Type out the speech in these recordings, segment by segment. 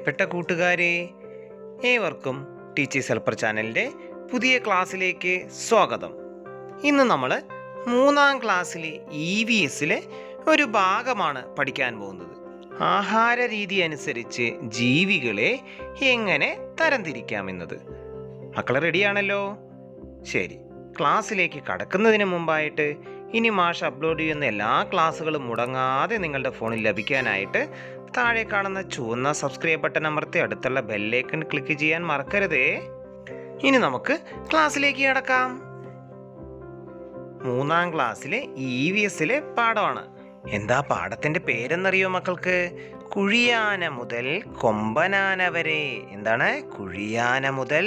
പ്രിയപ്പെട്ട കൂട്ടുകാരെ, ഏവർക്കും ടീച്ചേഴ്സ് ഹെൽപ്പർ ചാനലിൻ്റെ പുതിയ ക്ലാസ്സിലേക്ക് സ്വാഗതം. ഇന്ന് നമ്മൾ 3ാം ക്ലാസ്സിലെ EVSലെ ഒരു ഭാഗമാണ് പഠിക്കാൻ പോകുന്നത്. ആഹാര രീതി അനുസരിച്ച് ജീവികളെ എങ്ങനെ തരംതിരിക്കാമെന്നത്. മക്കൾ റെഡിയാണല്ലോ? ശരി, ക്ലാസ്സിലേക്ക് കടക്കുന്നതിന് മുമ്പായിട്ട് ഇനി മാഷ് അപ്ലോഡ് ചെയ്യുന്ന എല്ലാ ക്ലാസ്സുകളും മുടങ്ങാതെ നിങ്ങളുടെ ഫോണിൽ ലഭിക്കാനായിട്ട് താഴെ കാണുന്ന ചുവന്ന സബ്സ്ക്രൈബ് ബട്ടൺ അമർത്തി അടുത്തുള്ള ബെല്ലൈക്കൺ ക്ലിക്ക് ചെയ്യാൻ മറക്കരുതേ. ഇനി നമുക്ക് ക്ലാസ്സിലേക്ക് കടക്കാം. 3ാം ക്ലാസ്സിലെ EVSലെ പാഠമാണ്. എന്താ പാഠത്തിന്റെ പേരെന്നറിയോ മക്കൾക്ക്? കുഴിയാന മുതൽ കൊമ്പനാന വരെ. എന്താണ്? കുഴിയാന മുതൽ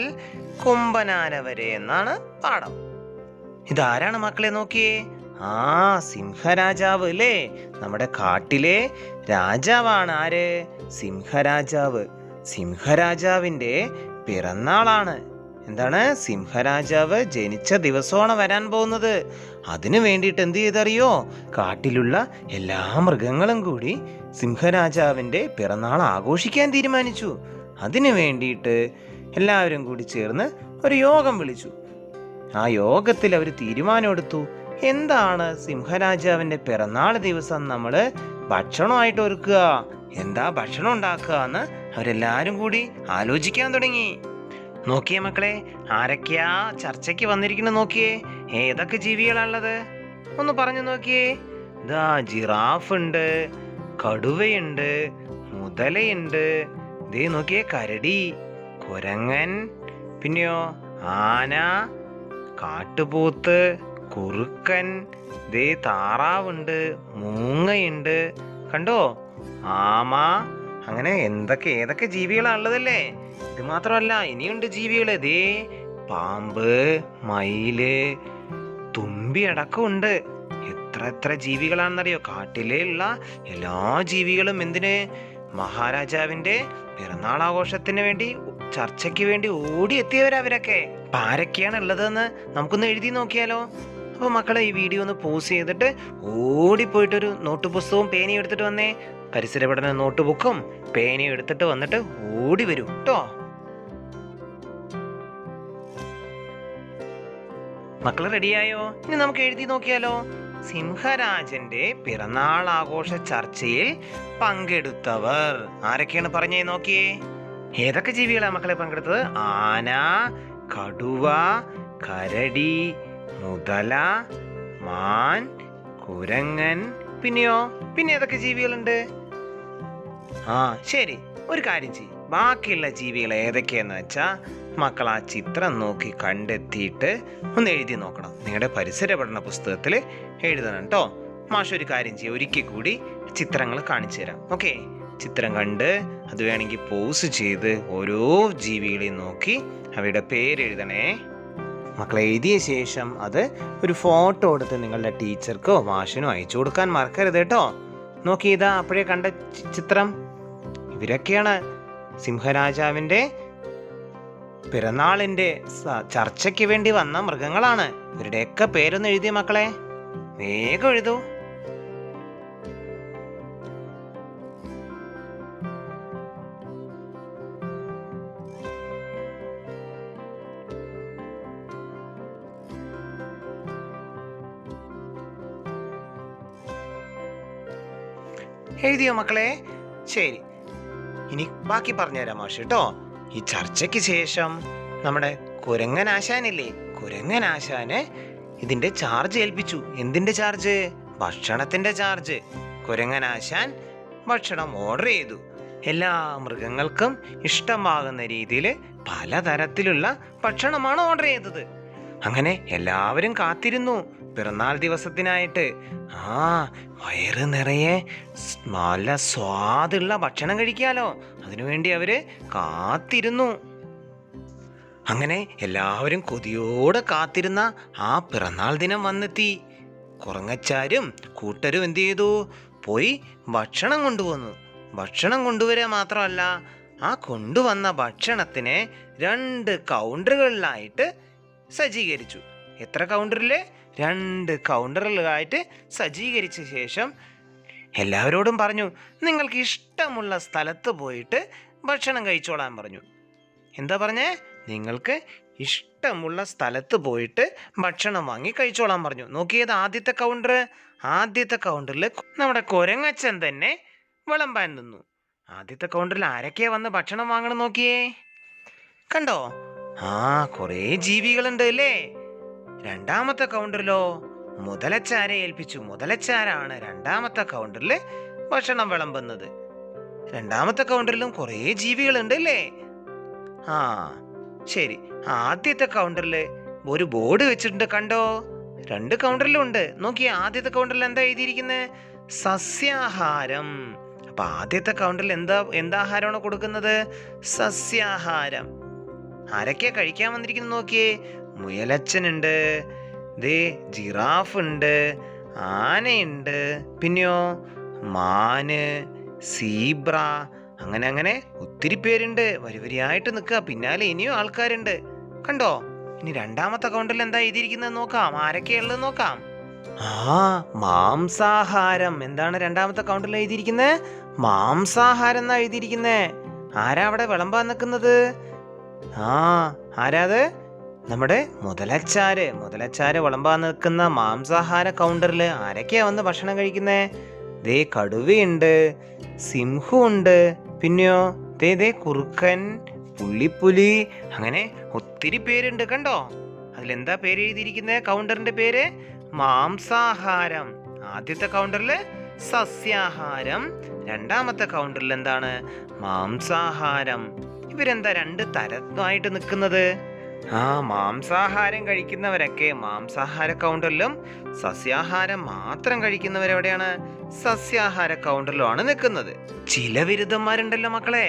കൊമ്പനാന വരെ എന്നാണ് പാഠം. ഇതാരാണ് മക്കളെ? നോക്കിയേ, സിംഹരാജാവ് അല്ലേ? നമ്മുടെ കാട്ടിലെ രാജാവാണ്. ആര്? സിംഹരാജാവ്. സിംഹരാജാവിൻ്റെ പിറന്നാളാണ്. എന്താണ്? സിംഹരാജാവ് ജനിച്ച ദിവസമാണ് വരാൻ പോകുന്നത്. അതിനു വേണ്ടിയിട്ട് എന്ത് ചെയ്തറിയോ? കാട്ടിലുള്ള എല്ലാ മൃഗങ്ങളും കൂടി സിംഹരാജാവിൻ്റെ പിറന്നാൾ ആഘോഷിക്കാൻ തീരുമാനിച്ചു. അതിനു വേണ്ടിയിട്ട് എല്ലാവരും കൂടി ചേർന്ന് ഒരു യോഗം വിളിച്ചു. ആ യോഗത്തിൽ അവർ തീരുമാനമെടുത്തു, എന്താണ് സിംഹരാജാവിൻ്റെ പിറന്നാൾ ദിവസം നമ്മൾ ഭക്ഷണമായിട്ട് ഒരുക്കുക, എന്താ ഭക്ഷണം ഉണ്ടാക്കുക എന്ന് അവരെല്ലാവരും കൂടി ആലോചിക്കാൻ തുടങ്ങി. നോക്കിയേ മക്കളെ, ആരൊക്കെയാ ചർച്ചയ്ക്ക് വന്നിരിക്കുന്നത് നോക്കിയേ. ഏതൊക്കെ ജീവികളാണുള്ളത് ഒന്ന് പറഞ്ഞു നോക്കിയേ. ഇതാ ജിറാഫ് ഉണ്ട്, കടുവയുണ്ട്, മുതലയുണ്ട്, ദേ നോക്കിയേ കരടി, കുരങ്ങൻ, പിന്നെയോ ആന, കാട്ടുപോത്ത്, കുറുക്കൻ, ദേ താറാവുണ്ട്, മൂങ്ങയുണ്ട്, കണ്ടോ, ആമ. അങ്ങനെ ഏതൊക്കെ ജീവികളാണുള്ളതല്ലേ? ഇത് മാത്രമല്ല, ഇനിയുണ്ട് ജീവികള്. ദേ പാമ്പ്, മയില്, തുമ്പി അടക്കമുണ്ട്. എത്ര ജീവികളാണെന്നറിയോ? കാട്ടിലുള്ള എല്ലാ ജീവികളും എന്തിന്? മഹാരാജാവിന്റെ പിറന്നാൾ ആഘോഷത്തിന് വേണ്ടി, ചർച്ചയ്ക്ക് വേണ്ടി ഓടിയെത്തിയവരവരൊക്കെ. അപ്പം ആരൊക്കെയാണ് ഉള്ളതെന്ന് നമുക്കൊന്ന് എഴുതി നോക്കിയാലോ? അപ്പോൾ മക്കളെ, ഈ വീഡിയോ ഒന്ന് പോസ് ചെയ്തിട്ട് ഓടിപ്പോയിട്ടൊരു നോട്ട് പുസ്തകവും പേനയും എടുത്തിട്ട് വന്നേ. പരിസര പഠന നോട്ട് ബുക്കും പേനയും എടുത്തിട്ട് വന്നിട്ട് ഓടി വരൂ കേട്ടോ. മക്കൾ റെഡിയായോ? ഇനി നമുക്ക് എഴുതി നോക്കിയാലോ? സിംഹരാജന്റെ പിറന്നാൾ ആഘോഷ ചർച്ചയിൽ പങ്കെടുത്തവർ ആരൊക്കെയാണ് പറഞ്ഞേ നോക്കിയേ. ഏതൊക്കെ ജീവികളാണ് മക്കളെ പങ്കെടുത്തത്? ആന, കടുവ, കരടി, മുതല, മാൻ, കുരങ്ങൻ, പിന്നെ ഏതൊക്കെ ജീവികളുണ്ട്? ശരി, ഒരു കാര്യം ചെയ്യും, ബാക്കിയുള്ള ജീവികൾ ഏതൊക്കെയാന്ന് വെച്ചാ മക്കൾ ആ ചിത്രം നോക്കി കണ്ടെത്തിയിട്ട് ഒന്ന് എഴുതി നോക്കണം. നിങ്ങളുടെ പരിസര പഠന പുസ്തകത്തിൽ എഴുതണം കേട്ടോ. മാഷ് ഒരു കാര്യം ചെയ്യും, ഒരിക്കൽ കൂടി ചിത്രങ്ങൾ കാണിച്ചു തരാം. ഓക്കെ, ചിത്രം കണ്ട് അത് വേണമെങ്കിൽ പോസ് ചെയ്ത് ഓരോ ജീവികളെയും നോക്കി അവയുടെ പേരെഴുതണേ. മക്കളെ എഴുതിയ ശേഷം അത് ഒരു ഫോട്ടോ എടുത്ത് നിങ്ങളുടെ ടീച്ചർക്കോ മാഷിനോ അയച്ചു കൊടുക്കാൻ മറക്കരുത് കേട്ടോ. നോക്കി, ഇതാ അപ്പോഴേ കണ്ട ചിത്രം. ഇവരൊക്കെയാണ് സിംഹരാജാവിൻ്റെ പിറന്നാളിൻ്റെ ചർച്ചയ്ക്ക് വേണ്ടി വന്ന മൃഗങ്ങളാണ്. ഇവരുടെയൊക്കെ പേരൊന്ന് എഴുതിയ മക്കളെ, വേഗം എഴുതൂ. എഴുതിയോ മക്കളെ? ശരി, ഇനി ബാക്കി പറഞ്ഞുതരാം മാഷ് കേട്ടോ. ഈ ചർച്ചയ്ക്ക് ശേഷം നമ്മുടെ കുരങ്ങനാശാനില്ലേ, കുരങ്ങനാശാന് ഇതിന്റെ ചാർജ് ഏൽപ്പിച്ചു. എന്തിന്റെ ചാർജ്? ഭക്ഷണത്തിന്റെ ചാർജ്. കുരങ്ങനാശാൻ ഭക്ഷണം ഓർഡർ ചെയ്തു. എല്ലാ മൃഗങ്ങൾക്കും ഇഷ്ടമാകുന്ന രീതിയിൽ പലതരത്തിലുള്ള ഭക്ഷണമാണ് ഓർഡർ ചെയ്തത്. അങ്ങനെ എല്ലാവരും കാത്തിരുന്നു പിറന്നാൾ ദിവസത്തിനായിട്ട്. വയറ് നിറയെ നല്ല സ്വാദുള്ള ഭക്ഷണം കഴിക്കാലോ, അതിനുവേണ്ടി അവര് കാത്തിരുന്നു. അങ്ങനെ എല്ലാവരും കൊതിയോടെ കാത്തിരുന്ന ആ പിറന്നാൾ ദിനം വന്നെത്തി. കുരങ്ങച്ചാരും കൂട്ടരും എന്ത് ചെയ്തു? പോയി ഭക്ഷണം കൊണ്ടുവന്നു. ഭക്ഷണം കൊണ്ടുവരിക മാത്രമല്ല, ആ കൊണ്ടുവന്ന ഭക്ഷണത്തിനെ 2 കൗണ്ടറുകളിലായിട്ട് സജ്ജീകരിച്ചു. എത്ര കൗണ്ടറിൽ? 2 കൗണ്ടറുകളായിട്ട് സജ്ജീകരിച്ച ശേഷം എല്ലാവരോടും പറഞ്ഞു, നിങ്ങൾക്ക് ഇഷ്ടമുള്ള സ്ഥലത്ത് പോയിട്ട് ഭക്ഷണം കഴിച്ചോളാൻ പറഞ്ഞു. എന്താ പറഞ്ഞേ? നിങ്ങൾക്ക് ഇഷ്ടമുള്ള സ്ഥലത്ത് പോയിട്ട് ഭക്ഷണം വാങ്ങി കഴിച്ചോളാൻ പറഞ്ഞു. നോക്കിയത് ആദ്യത്തെ കൗണ്ടർ. ആദ്യത്തെ കൗണ്ടറിൽ നമ്മുടെ കുരങ്ങച്ചൻ തന്നെ വിളമ്പാൻ നിന്നു. ആദ്യത്തെ കൗണ്ടറിൽ ആരൊക്കെയാ വന്ന് ഭക്ഷണം വാങ്ങണം നോക്കിയേ. കണ്ടോ? കുറേ ജീവികളുണ്ട് അല്ലേ? രണ്ടാമത്തെ കൗണ്ടറിലോ മുതലച്ചാരെ ഏൽപ്പിച്ചു. മുതലച്ചാരാണ് രണ്ടാമത്തെ കൗണ്ടറിൽ ഭക്ഷണം വിളമ്പുന്നത്. രണ്ടാമത്തെ കൗണ്ടറിലും കുറേ ജീവികളുണ്ട് അല്ലേ? ശരി. ആദ്യത്തെ കൗണ്ടറിൽ ഒരു ബോർഡ് വെച്ചിട്ടുണ്ട്, കണ്ടോ? രണ്ട് കൗണ്ടറിലും ഉണ്ട്. നോക്കിയേ, ആദ്യത്തെ കൗണ്ടറിൽ എന്താ എഴുതിയിരിക്കുന്നത്? സസ്യാഹാരം. അപ്പൊ ആദ്യത്തെ കൗണ്ടറിൽ എന്താഹാരമാണ് കൊടുക്കുന്നത്? സസ്യാഹാരം. ആരൊക്കെയാ കഴിക്കാൻ വന്നിരിക്കുന്നത് നോക്കിയേ. മുയലച്ചനുണ്ട്, ജിറാഫ് ഉണ്ട്, ആനയുണ്ട്, പിന്നെയോ മാന്, സീബ്ര, അങ്ങനെ ഒത്തിരി പേരുണ്ട്. വരിവരിയായിട്ട് നിൽക്കുക. പിന്നാലെ ഇനിയും ആൾക്കാരുണ്ട്. കണ്ടോ? ഇനി രണ്ടാമത്തെ കൗണ്ടറിൽ എന്താ എഴുതിയിരിക്കുന്നത് നോക്കാം. ആരൊക്കെയുള്ളത് നോക്കാം. മാംസാഹാരം. എന്താണ് രണ്ടാമത്തെ കൗണ്ടറിൽ എഴുതിയിരിക്കുന്നത്? മാംസാഹാരം എന്നാ എഴുതിയിരിക്കുന്നത്. ആരാ അവിടെ വിളമ്പാൻ നിൽക്കുന്നത്? ആരാത്? നമ്മുടെ മുതലച്ചാര് വിളമ്പാൻ നിൽക്കുന്ന മാംസാഹാര കൗണ്ടറിൽ ആരൊക്കെയാ വന്ന് ഭക്ഷണം കഴിക്കുന്നത്? കടുവയുണ്ട്, സിംഹമുണ്ട്, പിന്നെയോ കുറുക്കൻ, പുള്ളിപ്പുലി, അങ്ങനെ ഒത്തിരി പേരുണ്ട്. കണ്ടോ? അതിലെന്താ പേര് എഴുതിയിരിക്കുന്നത്? കൗണ്ടറിന്റെ പേര് മാംസാഹാരം. ആദ്യത്തെ കൗണ്ടറിൽ സസ്യാഹാരം, രണ്ടാമത്തെ കൗണ്ടറിൽ എന്താണ്? മാംസാഹാരം. ഇവരെന്താ രണ്ട് തരമായിട്ട് നിൽക്കുന്നത്? മാംസാഹാരം കഴിക്കുന്നവരൊക്കെ മാംസാഹാര കൗണ്ടറിലും സസ്യാഹാരം മാത്രം കഴിക്കുന്നവരെവിടെയാണ്? സസ്യാഹാര കൗണ്ടറിലുമാണ് നിൽക്കുന്നത്. ചില ബിരുദന്മാരുണ്ടല്ലോ മക്കളെ,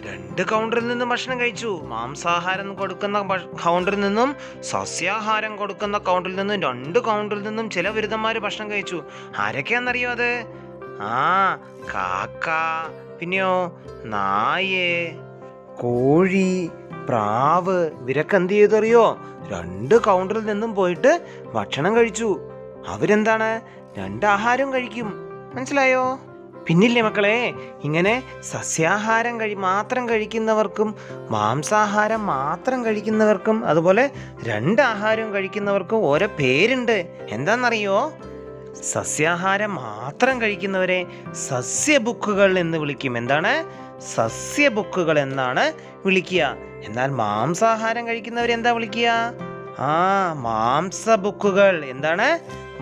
രണ്ട് കൗണ്ടറിൽ നിന്നും ഭക്ഷണം കഴിച്ചു. മാംസാഹാരം കൊടുക്കുന്ന കൗണ്ടറിൽ നിന്നും സസ്യാഹാരം കൊടുക്കുന്ന കൗണ്ടറിൽ നിന്നും രണ്ട് കൗണ്ടറിൽ നിന്നും ചില ബിരുദന്മാർ ഭക്ഷണം കഴിച്ചു. ആരൊക്കെയാണെന്നറിയോ അത്? കാക്ക, പിന്നെയോ നായേ, കോഴി, പ്രാവ്. ഇവരൊക്കെ എന്ത് ചെയ്തറിയോ? രണ്ട് കൗണ്ടറിൽ നിന്നും പോയിട്ട് ഭക്ഷണം കഴിച്ചു. അവരെന്താണ്? രണ്ട് ആഹാരം കഴിക്കും. മനസ്സിലായോ? പിന്നില്ലേ മക്കളെ, ഇങ്ങനെ സസ്യാഹാരം മാത്രം കഴിക്കുന്നവർക്കും മാംസാഹാരം മാത്രം കഴിക്കുന്നവർക്കും അതുപോലെ രണ്ട് ആഹാരം കഴിക്കുന്നവർക്കും ഓരോ പേരുണ്ട്. എന്താണെന്നറിയോ? സസ്യാഹാരം മാത്രം കഴിക്കുന്നവരെ സസ്യബുക്കുകൾ എന്ന് വിളിക്കും. എന്താണ്? സസ്യബുക്കുകൾ എന്നാണ് വിളിക്കുക. എന്നാൽ മാംസാഹാരം കഴിക്കുന്നവരെ എന്താ വിളിക്കുക? മാംസബുക്കുകൾ. എന്താണ്?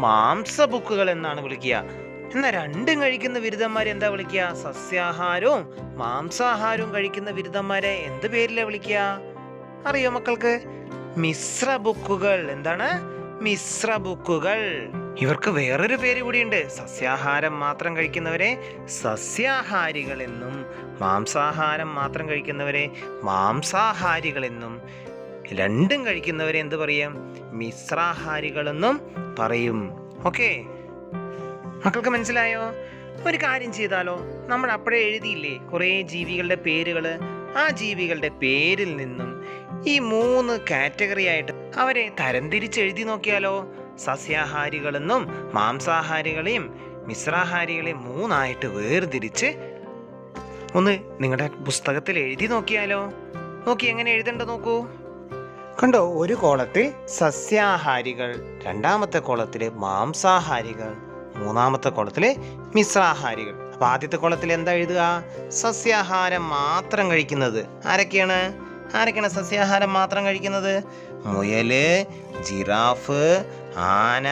മാംസബുക്കുകൾ എന്നാണ് വിളിക്കുക. എന്നാൽ രണ്ടും കഴിക്കുന്ന ബിരുദന്മാരെ എന്താ വിളിക്കുക? സസ്യാഹാരവും മാംസാഹാരവും കഴിക്കുന്ന ബിരുദന്മാരെ എന്ത് പേരിലാ വിളിക്കുക? അറിയോ മക്കൾക്ക്? മിശ്ര ബുക്കുകൾ. എന്താണ്? മിശ്ര ബുക്കുകൾ. ഇവർക്ക് വേറൊരു പേര് കൂടിയുണ്ട്. സസ്യാഹാരം മാത്രം കഴിക്കുന്നവരെ സസ്യാഹാരികൾ എന്നും മാംസാഹാരം മാത്രം കഴിക്കുന്നവരെ മാംസാഹാരികൾ എന്നും രണ്ടും കഴിക്കുന്നവരെ എന്ത് പറയും? മിശ്രാഹാരികളെന്നും പറയും. ഓക്കെ, മക്കൾക്ക് മനസ്സിലായോ? ഒരു കാര്യം ചെയ്താലോ? നമ്മൾ അപ്പോഴേ എഴുതിയില്ലേ കുറേ ജീവികളുടെ പേരുകൾ? ആ ജീവികളുടെ പേരിൽ നിന്നും ഈ 3 കാറ്റഗറി ആയിട്ട് അവരെ തരംതിരിച്ച് എഴുതി നോക്കിയാലോ? സസ്യാഹാരികളെന്നും മാംസാഹാരികളെയും മിശ്രാഹാരികളെയും 3 വേർതിരിച്ച് ഒന്ന് നിങ്ങളുടെ പുസ്തകത്തിൽ എഴുതി നോക്കിയാലോ? നോക്കി എങ്ങനെ എഴുതണ്ട നോക്കൂ. കണ്ടോ? ഒരു കോളത്തിൽ സസ്യാഹാരികൾ, രണ്ടാമത്തെ കോളത്തിൽ മാംസാഹാരികൾ, മൂന്നാമത്തെ കോളത്തിൽ മിശ്രാഹാരികൾ. അപ്പൊ ആദ്യത്തെ കോളത്തിൽ എന്താ എഴുതുക? സസ്യാഹാരം മാത്രം കഴിക്കുന്നത് ആരൊക്കെയാണ് സസ്യാഹാരം മാത്രം കഴിക്കുന്നത്? മുയല്, ജിറാഫ്, ആന,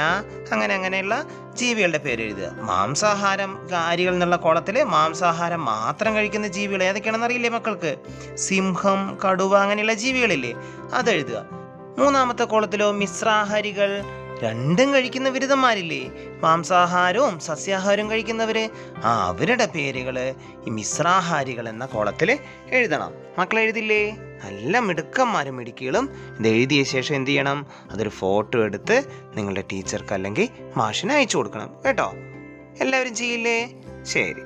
അങ്ങനെയുള്ള ജീവികളുടെ പേര് എഴുതുക. മാംസാഹാരകാരികൾ എന്നുള്ള കോളത്തിൽ മാംസാഹാരം മാത്രം കഴിക്കുന്ന ജീവികൾ ഏതൊക്കെയാണെന്ന് അറിയില്ലേ മക്കൾക്ക്? സിംഹം, കടുവ, അങ്ങനെയുള്ള ജീവികളില്ലേ, അതെഴുതുക. മൂന്നാമത്തെ കോളത്തിലോ മിശ്രാഹാരികൾ, രണ്ടും കഴിക്കുന്ന ബിരുദന്മാരില്ലേ, മാംസാഹാരവും സസ്യാഹാരവും കഴിക്കുന്നവര്, അവരുടെ പേരുകള് ഈ മിശ്രാഹാരികൾ എന്ന കോളത്തിൽ എഴുതണം. മക്കൾ എഴുതില്ലേ? നല്ല മിടുക്കന്മാരും മിടുക്കികളും ഇത് എഴുതിയ ശേഷം എന്ത് ചെയ്യണം? അതൊരു ഫോട്ടോ എടുത്ത് നിങ്ങളുടെ ടീച്ചർക്ക് അല്ലെങ്കിൽ മാഷിന് അയച്ചു കൊടുക്കണം കേട്ടോ. എല്ലാവരും ചെയ്യില്ലേ? ശരി,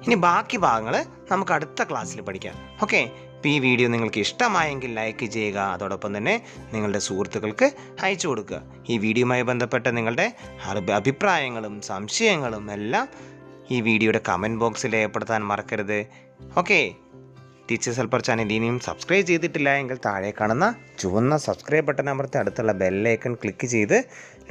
ഇനി ബാക്കി ഭാഗങ്ങൾ നമുക്ക് അടുത്ത ക്ലാസ്സിൽ പഠിക്കാം. ഓക്കെ, ഈ വീഡിയോ നിങ്ങൾക്ക് ഇഷ്ടമായെങ്കിൽ ലൈക്ക് ചെയ്യുക, അതോടൊപ്പം തന്നെ നിങ്ങളുടെ സുഹൃത്തുക്കൾക്ക് അയച്ചു കൊടുക്കുക. ഈ വീഡിയോയുമായി ബന്ധപ്പെട്ട നിങ്ങളുടെ അഭിപ്രായങ്ങളും സംശയങ്ങളും എല്ലാം ഈ വീഡിയോയുടെ കമൻറ്റ് ബോക്സിൽ രേഖപ്പെടുത്താൻ മറക്കരുത്. ഓക്കെ, ടീച്ചേഴ്സ് ഹെൽപ്പർ ചാനൽ ഇനിയും സബ്സ്ക്രൈബ് ചെയ്തിട്ടില്ല എങ്കിൽ താഴെ കാണുന്ന ചുവന്ന സബ്സ്ക്രൈബ് ബട്ടൺ അമർത്തി അടുത്തുള്ള ബെല്ലൈക്കൺ ക്ലിക്ക് ചെയ്ത്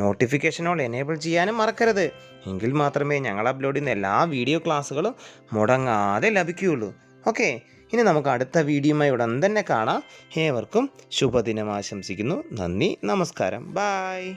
നോട്ടിഫിക്കേഷൻ ഓൾ എനേബിൾ ചെയ്യാനും മറക്കരുത്. എങ്കിൽ മാത്രമേ ഞങ്ങൾ അപ്ലോഡ് ചെയ്യുന്ന എല്ലാ വീഡിയോ ക്ലാസ്സുകളും മുടങ്ങാതെ ലഭിക്കുകയുള്ളൂ. ഓക്കെ, ഇനി നമുക്ക് അടുത്ത വീഡിയോയുമായി ഉടൻ തന്നെ കാണാം. ഏവർക്കും ശുഭദിനം ആശംസിക്കുന്നു. നന്ദി, നമസ്കാരം, ബായ്.